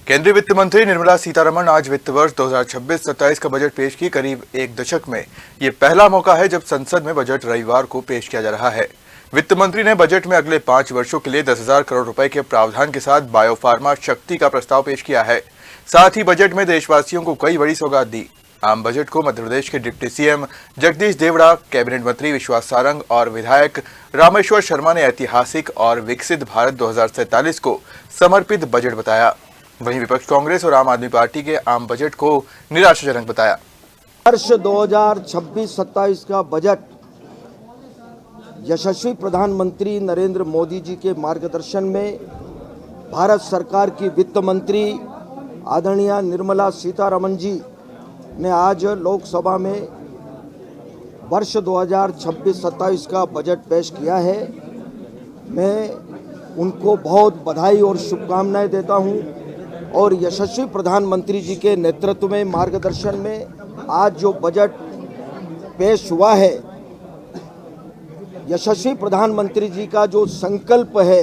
केंद्रीय वित्त मंत्री निर्मला सीतारमण आज वित्त वर्ष 2026-27 का बजट पेश की। करीब एक दशक में ये पहला मौका है जब संसद में बजट रविवार को पेश किया जा रहा है। वित्त मंत्री ने बजट में अगले 5 वर्षों के लिए 10,000 करोड़ रुपए के प्रावधान के साथ बायोफार्मा शक्ति का प्रस्ताव पेश किया है। साथ ही बजट में देशवासियों को कई बड़ी सौगात दी। आम बजट को मध्य प्रदेश के deputy CM Jagdish Devda, cabinet मंत्री विश्वास सारंग और विधायक रामेश्वर शर्मा ने ऐतिहासिक और विकसित भारत 2047 को समर्पित बजट बताया। वहीं विपक्ष कांग्रेस और आम आदमी पार्टी के आम बजट को निराशाजनक बताया। वर्ष 2026-27 का बजट यशस्वी प्रधानमंत्री नरेंद्र मोदी जी के मार्गदर्शन में भारत सरकार की वित्त मंत्री आदरणीय निर्मला सीतारमण जी ने आज लोकसभा में वर्ष 2026-27 का बजट पेश किया है। मैं उनको बहुत बधाई और शुभकामनाएं देता हूं और यशस्वी प्रधानमंत्री जी के नेतृत्व में मार्गदर्शन में आज जो बजट पेश हुआ है, यशस्वी प्रधानमंत्री जी का जो संकल्प है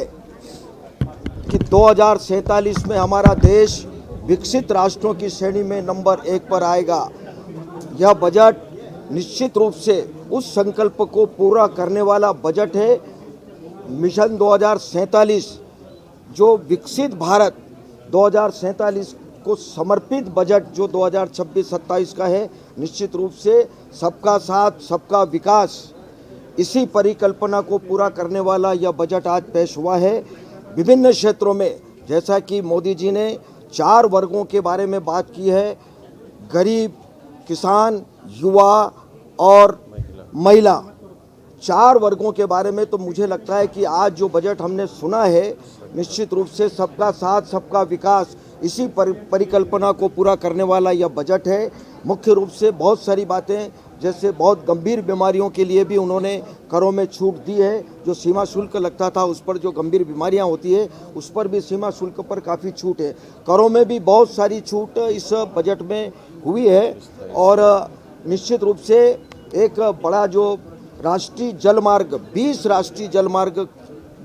कि 2047 में हमारा देश विकसित राष्ट्रों की श्रेणी में नंबर 1 पर आएगा, यह बजट निश्चित रूप से उस संकल्प को पूरा करने वाला बजट है। मिशन 2047 जो विकसित भारत 2047 को समर्पित बजट जो 2026-27 का है, निश्चित रूप से सबका साथ सबका विकास इसी परिकल्पना को पूरा करने वाला यह बजट आज पेश हुआ है। विभिन्न क्षेत्रों में जैसा कि मोदी जी ने 4 वर्गों के बारे में बात की है, गरीब, किसान, युवा और महिला, 4 वर्गों के बारे में, तो मुझे लगता है कि आज जो बजट हमने सुना है, निश्चित रूप से सबका साथ सबका विकास इसी परिकल्पना को पूरा करने वाला यह बजट है। मुख्य रूप से बहुत सारी बातें, जैसे बहुत गंभीर बीमारियों के लिए भी उन्होंने करों में छूट दी है। जो सीमा शुल्क लगता था उस पर, जो गंभीर बीमारियां होती है उस पर भी सीमा शुल्क पर काफ़ी छूट है। करों में भी बहुत सारी छूट इस बजट में हुई है और निश्चित रूप से एक बड़ा जो राष्ट्रीय जलमार्ग 20 राष्ट्रीय जलमार्ग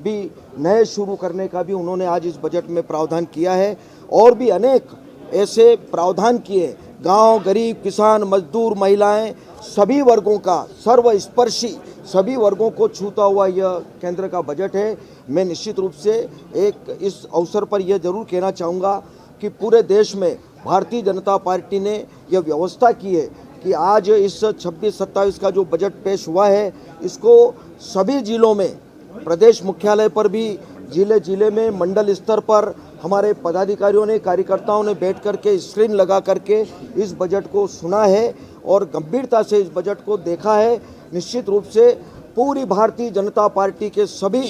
भी नए शुरू करने का भी उन्होंने आज इस बजट में प्रावधान किया है और भी अनेक ऐसे प्रावधान किए। गांव, गरीब, किसान, मजदूर, महिलाएं, सभी वर्गों का सर्वस्पर्शी सभी वर्गों को छूता हुआ यह केंद्र का बजट है। मैं निश्चित रूप से एक इस अवसर पर यह जरूर कहना चाहूँगा कि पूरे देश में भारतीय जनता पार्टी ने यह व्यवस्था की है कि आज इस 26-27 का जो बजट पेश हुआ है, इसको सभी जिलों में, प्रदेश मुख्यालय पर भी, जिले जिले में, मंडल स्तर पर हमारे पदाधिकारियों ने, कार्यकर्ताओं ने बैठ कर के स्क्रीन लगा करके इस बजट को सुना है और गंभीरता से इस बजट को देखा है। निश्चित रूप से पूरी भारतीय जनता पार्टी के सभी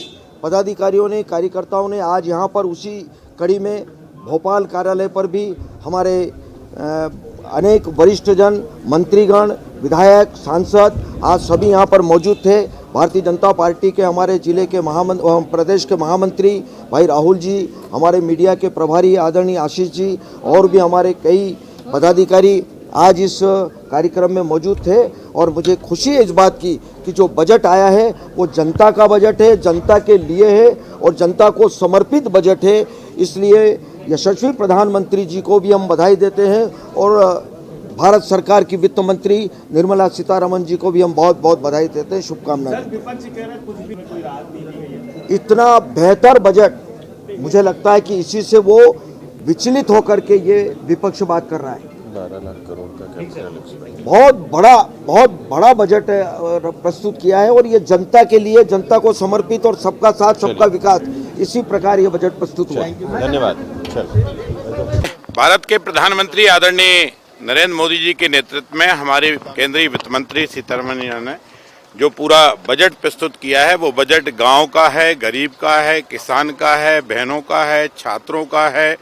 पदाधिकारियों ने, कार्यकर्ताओं ने आज यहाँ पर उसी कड़ी में भोपाल कार्यालय पर भी हमारे अनेक वरिष्ठ जन, मंत्रीगण, विधायक, सांसद आज सभी यहाँ पर मौजूद थे। भारतीय जनता पार्टी के हमारे जिले के प्रदेश के महामंत्री भाई राहुल जी, हमारे मीडिया के प्रभारी आदरणीय आशीष जी और भी हमारे कई पदाधिकारी आज इस कार्यक्रम में मौजूद थे और मुझे खुशी है इस बात की कि जो बजट आया है वो जनता का बजट है, जनता के लिए है और जनता को समर्पित बजट है। इसलिए यशस्वी प्रधानमंत्री जी को भी हम बधाई देते हैं और भारत सरकार की वित्त मंत्री निर्मला सीतारमण जी को भी हम बहुत बहुत बधाई देते हैं, शुभकामनाएं। इतना बेहतर बजट, मुझे लगता है कि इसी से वो विचलित होकर के ये विपक्ष बात कर रहा है। 12 लाख करोड़ का बहुत बड़ा बजट प्रस्तुत किया है और ये जनता के लिए, जनता को समर्पित और सबका साथ सबका विकास, इसी प्रकार ये बजट प्रस्तुत हुआ है। धन्यवाद। भारत के प्रधानमंत्री आदरणीय नरेंद्र मोदी जी के नेतृत्व में हमारे केंद्रीय वित्त मंत्री सीतारमण जी ने जो पूरा बजट प्रस्तुत किया है, वो बजट गांव का है, गरीब का है, किसान का है, बहनों का है, छात्रों का है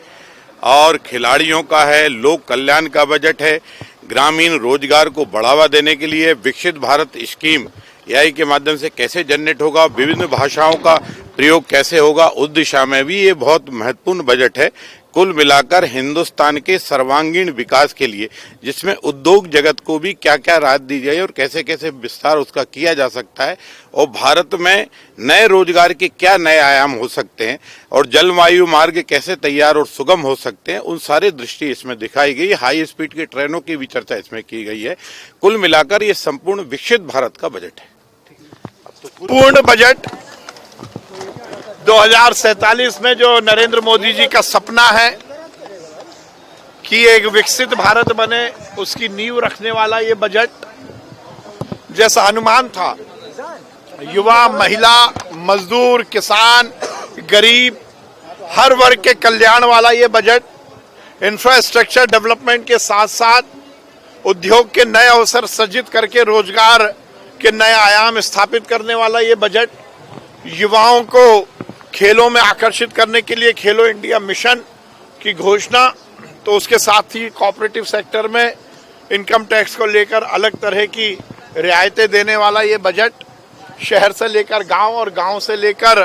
और खिलाड़ियों का है। लोक कल्याण का बजट है। ग्रामीण रोजगार को बढ़ावा देने के लिए विकसित भारत स्कीम एआई के माध्यम से कैसे जनरेट होगा, विभिन्न भाषाओं का प्रयोग कैसे होगा, उस दिशा में भी ये बहुत महत्वपूर्ण बजट है। कुल मिलाकर हिंदुस्तान के सर्वांगीण विकास के लिए, जिसमें उद्योग जगत को भी क्या क्या राहत दी जाए और कैसे कैसे विस्तार उसका किया जा सकता है, और भारत में नए रोजगार के क्या नए आयाम हो सकते हैं और जलवायु मार्ग कैसे तैयार और सुगम हो सकते हैं, उन सारी दृष्टि इसमें दिखाई गई। हाई स्पीड की ट्रेनों की भी चर्चा इसमें की गई है। कुल मिलाकर ये संपूर्ण विकसित भारत का बजट है। पूर्ण बजट 2047 में जो नरेंद्र मोदी जी का सपना है कि एक विकसित भारत बने, उसकी नींव रखने वाला ये बजट, जैसा अनुमान था, युवा, महिला, मजदूर, किसान, गरीब, हर वर्ग के कल्याण वाला ये बजट इंफ्रास्ट्रक्चर डेवलपमेंट के साथ साथ उद्योग के नए अवसर सृजित करके रोजगार के नए आयाम स्थापित करने वाला ये बजट, युवाओं को खेलों में आकर्षित करने के लिए खेलो इंडिया मिशन की घोषणा, तो उसके साथ ही कोऑपरेटिव सेक्टर में इनकम टैक्स को लेकर अलग तरह की रियायतें देने वाला ये बजट, शहर से लेकर गांव और गांव से लेकर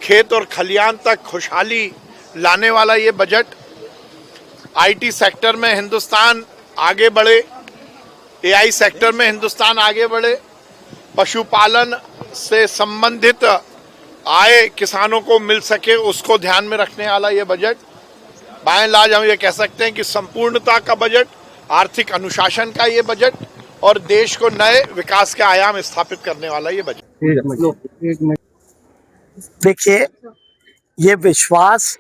खेत और खलियान तक खुशहाली लाने वाला ये बजट, आईटी सेक्टर में हिंदुस्तान आगे बढ़े, एआई सेक्टर में हिंदुस्तान आगे बढ़े, पशुपालन से संबंधित आय किसानों को मिल सके, उसको ध्यान में रखने वाला ये बजट। बाय एंड लार्ज हम ये कह सकते हैं कि संपूर्णता का बजट, आर्थिक अनुशासन का ये बजट और देश को नए विकास के आयाम स्थापित करने वाला ये बजट। देखिए, ये विश्वास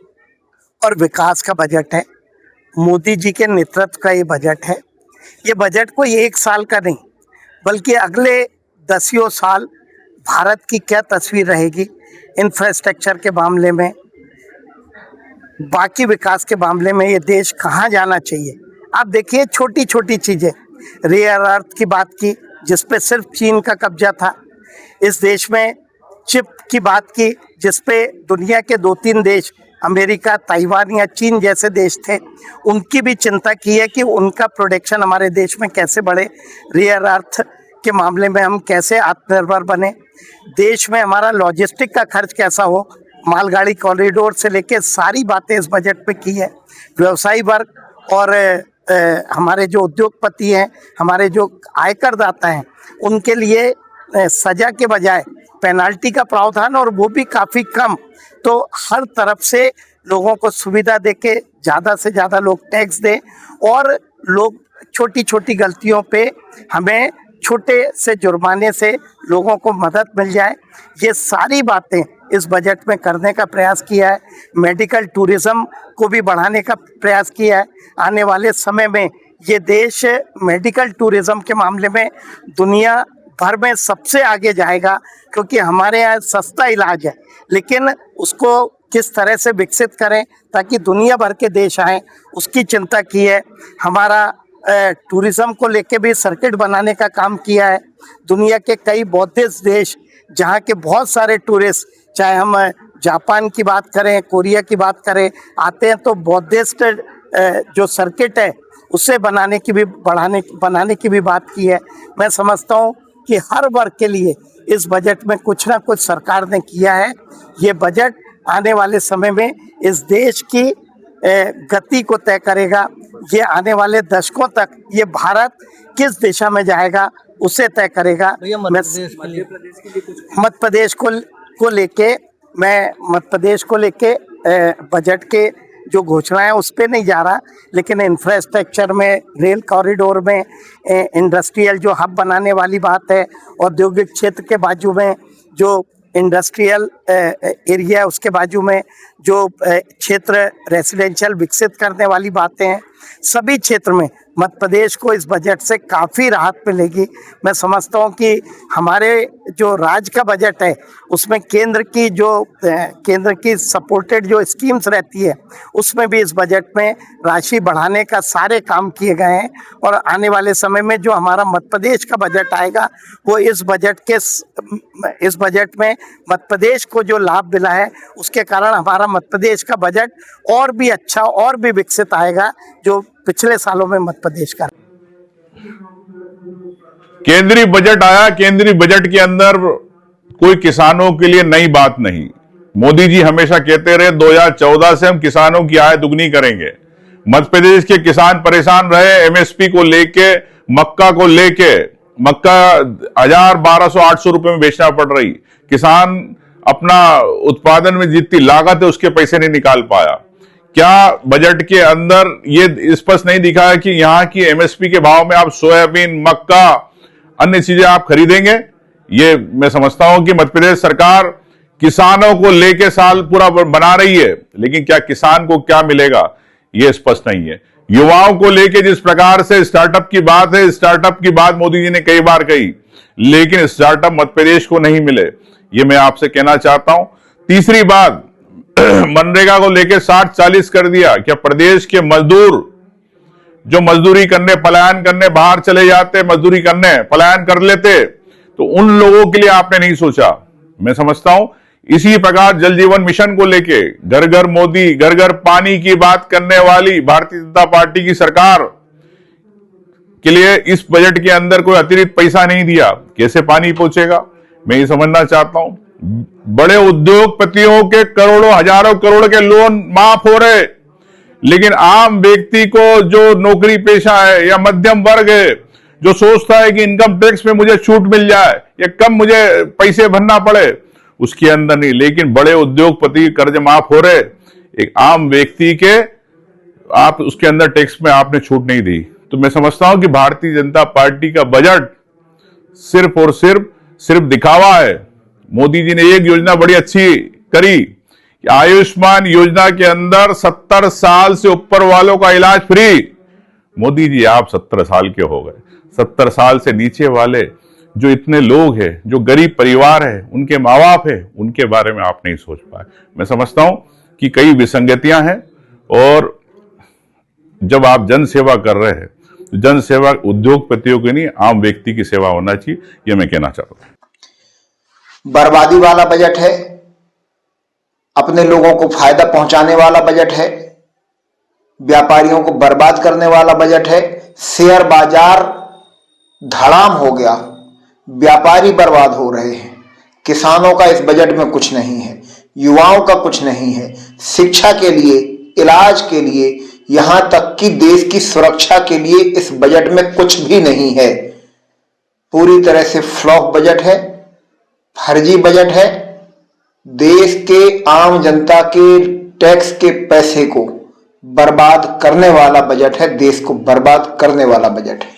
और विकास का बजट है। मोदी जी के नेतृत्व का ये बजट है। ये बजट कोई एक साल का नहीं, बल्कि अगले 10 साल भारत की क्या तस्वीर रहेगी इंफ्रास्ट्रक्चर के मामले में, बाकी विकास के मामले में, ये देश कहाँ जाना चाहिए। आप देखिए, छोटी छोटी चीज़ें, रेयर अर्थ की बात की जिस पे सिर्फ चीन का कब्जा था, इस देश में चिप की बात की जिस पे दुनिया के 2-3 देश, अमेरिका, ताइवान या चीन जैसे देश थे, उनकी भी चिंता की है कि उनका प्रोडक्शन हमारे देश में कैसे बढ़े, रेयर अर्थ के मामले में हम कैसे आत्मनिर्भर बने, देश में हमारा लॉजिस्टिक का खर्च कैसा हो, मालगाड़ी कॉरिडोर से लेके सारी बातें इस बजट में की है। व्यवसायी वर्ग और हमारे जो उद्योगपति हैं, हमारे जो आयकरदाता हैं, उनके लिए सजा के बजाय पेनाल्टी का प्रावधान, और वो भी काफ़ी कम। तो हर तरफ से लोगों को सुविधा देके ज़्यादा से ज़्यादा लोग टैक्स दें और लोग छोटी छोटी गलतियों पे हमें छोटे से जुर्माने से लोगों को मदद मिल जाए, ये सारी बातें इस बजट में करने का प्रयास किया है। मेडिकल टूरिज़्म को भी बढ़ाने का प्रयास किया है। आने वाले समय में ये देश मेडिकल टूरिज़्म के मामले में दुनिया भर में सबसे आगे जाएगा, क्योंकि हमारे यहाँ सस्ता इलाज है, लेकिन उसको किस तरह से विकसित करें ताकि दुनिया भर के देश आएँ, उसकी चिंता की है। हमारा टूरिज़्म को लेके भी सर्किट बनाने का काम किया है। दुनिया के कई बौद्धिस्ट देश जहाँ के बहुत सारे टूरिस्ट, चाहे हम जापान की बात करें, कोरिया की बात करें, आते हैं, तो बौद्धिस्ट जो सर्किट है उसे बनाने की भी बात की है। मैं समझता हूँ कि हर वर्ग के लिए इस बजट में कुछ ना कुछ सरकार ने किया है। ये बजट आने वाले समय में इस देश की गति को तय करेगा। ये आने वाले दशकों तक ये भारत किस दिशा में जाएगा उसे तय करेगा। मध्य प्रदेश को लेके बजट के जो घोषणाएं उस पर नहीं जा रहा, लेकिन इंफ्रास्ट्रक्चर में, रेल कॉरिडोर में, इंडस्ट्रियल जो हब बनाने वाली बात है, औद्योगिक क्षेत्र के बाजू में जो इंडस्ट्रियल एरिया है उसके बाजू में जो क्षेत्र रेसिडेंशियल विकसित करने वाली बातें हैं, सभी क्षेत्र में मध्य प्रदेश को इस बजट से काफ़ी राहत मिलेगी। मैं समझता हूँ कि हमारे जो राज्य का बजट है उसमें केंद्र की सपोर्टेड जो स्कीम्स रहती है उसमें भी इस बजट में राशि बढ़ाने का सारे काम किए गए हैं, और आने वाले समय में जो हमारा मध्य प्रदेश का बजट आएगा वो इस बजट में मध्य प्रदेश को जो लाभ मिला है उसके कारण हमारा मध्य प्रदेश का बजट और भी अच्छा और भी विकसित आएगा, जो पिछले सालों में मध्य प्रदेश का। केंद्रीय बजट आया, केंद्रीय बजट के अंदर कोई किसानों के लिए नई बात नहीं, मोदी जी हमेशा कहते रहे 2014 से हम किसानों की आय दुगनी करेंगे। मध्य प्रदेश के किसान परेशान रहे एमएसपी को लेके, मक्का को लेके। मक्का 1200-800 रुपए में बेचना पड़ रही, किसान अपना उत्पादन में जितनी लागत है उसके पैसे नहीं निकाल पाया। क्या बजट के अंदर ये स्पष्ट नहीं दिखा है कि यहाँ की एमएसपी के भाव में आप सोयाबीन, मक्का, अन्य चीजें आप खरीदेंगे? ये मैं समझता हूं कि मध्य प्रदेश सरकार किसानों को लेके साल पूरा बना रही है, लेकिन क्या किसान को क्या मिलेगा ये स्पष्ट नहीं है। युवाओं को लेके जिस प्रकार से स्टार्टअप की बात है, स्टार्टअप की बात मोदी जी ने कई बार कही, लेकिन स्टार्टअप मध्य प्रदेश को नहीं मिले, ये मैं आपसे कहना चाहता हूं। तीसरी बात, मनरेगा को लेके 60-40 कर दिया। क्या प्रदेश के मजदूर जो मजदूरी करने, पलायन करने बाहर चले जाते, मजदूरी करने पलायन कर लेते, तो उन लोगों के लिए आपने नहीं सोचा? मैं समझता हूं इसी प्रकार जल जीवन मिशन को लेके घर घर मोदी, घर घर पानी की बात करने वाली भारतीय जनता पार्टी की सरकार के लिए इस बजट के अंदर कोई अतिरिक्त पैसा नहीं दिया। कैसे पानी पहुंचेगा, मैं ये समझना चाहता हूं। बड़े उद्योगपतियों के करोड़ों, हजारों करोड़ के लोन माफ हो रहे, लेकिन आम व्यक्ति को जो नौकरी पेशा है या मध्यम वर्ग है, जो सोचता है कि इनकम टैक्स में मुझे छूट मिल जाए या कम मुझे पैसे भरना पड़े, उसके अंदर नहीं। लेकिन बड़े उद्योगपति कर्ज माफ हो रहे, एक आम व्यक्ति के आप उसके अंदर टैक्स में आपने छूट नहीं दी। तो मैं समझता हूं कि भारतीय जनता पार्टी का बजट सिर्फ और सिर्फ दिखावा है। मोदी जी ने एक योजना बड़ी अच्छी करी कि आयुष्मान योजना के अंदर 70 साल से ऊपर वालों का इलाज फ्री। मोदी जी आप 70 साल के हो गए, 70 साल से नीचे वाले जो इतने लोग हैं, जो गरीब परिवार है, उनके माँ बाप है, उनके बारे में आप नहीं सोच पाए। मैं समझता हूं कि कई विसंगतियां हैं, और जब आप जन सेवा कर रहे हैं तो जन सेवा उद्योगपतियों की नहीं, आम व्यक्ति की सेवा होना चाहिए, ये मैं कहना चाहता हूं। बर्बादी वाला बजट है, अपने लोगों को फायदा पहुंचाने वाला बजट है, व्यापारियों को बर्बाद करने वाला बजट है। शेयर बाजार धड़ाम हो गया, व्यापारी बर्बाद हो रहे हैं। किसानों का इस बजट में कुछ नहीं है, युवाओं का कुछ नहीं है, शिक्षा के लिए, इलाज के लिए, यहां तक कि देश की सुरक्षा के लिए इस बजट में कुछ भी नहीं है। पूरी तरह से फ्लॉप बजट है, फर्जी बजट है। देश के आम जनता के टैक्स के पैसे को बर्बाद करने वाला बजट है, देश को बर्बाद करने वाला बजट है।